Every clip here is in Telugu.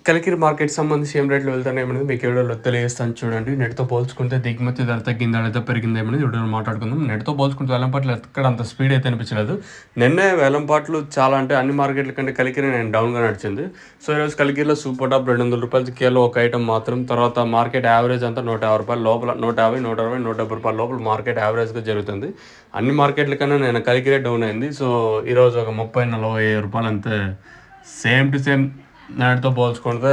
కలికిరి మార్కెట్ సంబంధించి ఏం రేట్లు వెళ్తున్నాయనేది మీకు వీడియోలో తెలియజేస్తాను చూడండి. నెట్‌తో పోల్చుకుంటే దిగుమతి ధర తగ్గిందా లేదా పెరిగిందా అనేది వీడియోలో మాట్లాడుకుందాం. నెట్‌తో పోల్చుకుంటే వేలంపాట్లు ఎక్కడ అంత స్పీడ్ అయితే అనిపించలేదు. నిన్నే వేలంపాట్లు చాలా అంటే అన్ని మార్కెట్ల కంటే కలికిరి నేను డౌన్‌గా నడిచింది. సో ఈరోజు కలికిరిలో సూపర్ టాప్ రూ. 200 కేలో ఒక ఐటమ్ మాత్రం. తర్వాత మార్కెట్ యావరేజ్ అంతా రూ. 150 లోపల 150, 160, రూ. 170 లోపల మార్కెట్ యావరేజ్‌గా జరుగుతుంది. అన్ని మార్కెట్ల కన్నా నేను కలికిరే డౌన్ అయింది. సో ఈరోజు ఒక 30, 40 రూపాయలు అంతే. సేమ్ టు సేమ్ నాటితో పోల్చుకుంటే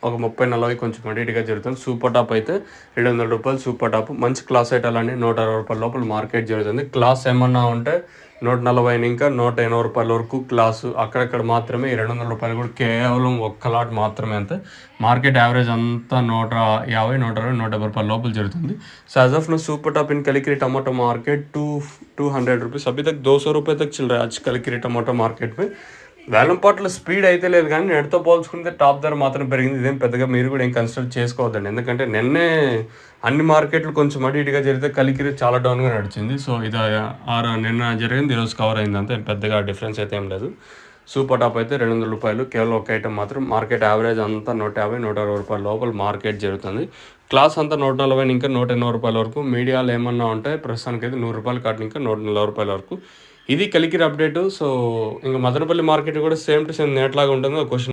ఒక 30, 40 కొంచెం అటు ఇటుగా జరుగుతుంది. సూపర్ టాప్ అయితే రూ. 200 సూపర్ టాప్. మంచి క్లాస్ ఐటాలన్నీ రూ. 160 లోపల మార్కెట్ జరుగుతుంది. క్లాస్ ఏమన్నా ఉంటే 140 ఇంకా రూ. 180 వరకు క్లాసు. అక్కడక్కడ మాత్రమే ఈ రూ. 200 కూడా కేవలం ఒక్క లాట్ మాత్రమే అంతే. మార్కెట్ యావరేజ్ అంతా 150, 160, 170 లోపల జరుగుతుంది. So as of now super top in Kalikiri tomato market 200 rupees अभी तक 200 रुपये तक चल रहा है आज कलिकिरी टमाटो मार्केट में. వేలంపాట్ల స్పీడ్ అయితే లేదు కానీ నెట్తో పోల్చుకుంటే టాప్ ధర మాత్రం పెరిగింది. ఇదేం పెద్దగా మీరు కూడా ఏం కన్సిడర్ చేసుకోవద్దండి. ఎందుకంటే నిన్నే అన్ని మార్కెట్లు కొంచెం అటు ఇటుగా జరిగితే కలికిరి చాలా డౌన్గా నడిచింది. సో ఇది నిన్న జరిగింది ఈరోజు కవర్ అయింది అంతే. పెద్దగా డిఫరెన్స్ అయితే ఏం లేదు. సూపర్ టాప్ అయితే రూ. 200 కేవలం ఒక ఐటమ్ మాత్రం. మార్కెట్ యావరేజ్ అంతా 150, 160 రూపాయల లోపల మార్కెట్ జరుగుతుంది. క్లాస్ అంతా 140 ఇంకా రూ. 180 వరకు. మీడియాలు ఏమన్నా ఉంటే ప్రస్తుతానికి అయితే రూ. 100 కాటు ఇంకా రూ. 140 వరకు. ఇది కలికిరి అప్డేటు. సో ఇంకా మదనపల్లి మార్కెట్ కూడా సేమ్ టు సేమ్ నేట్లాగా ఉంటుంది. క్వశ్చన్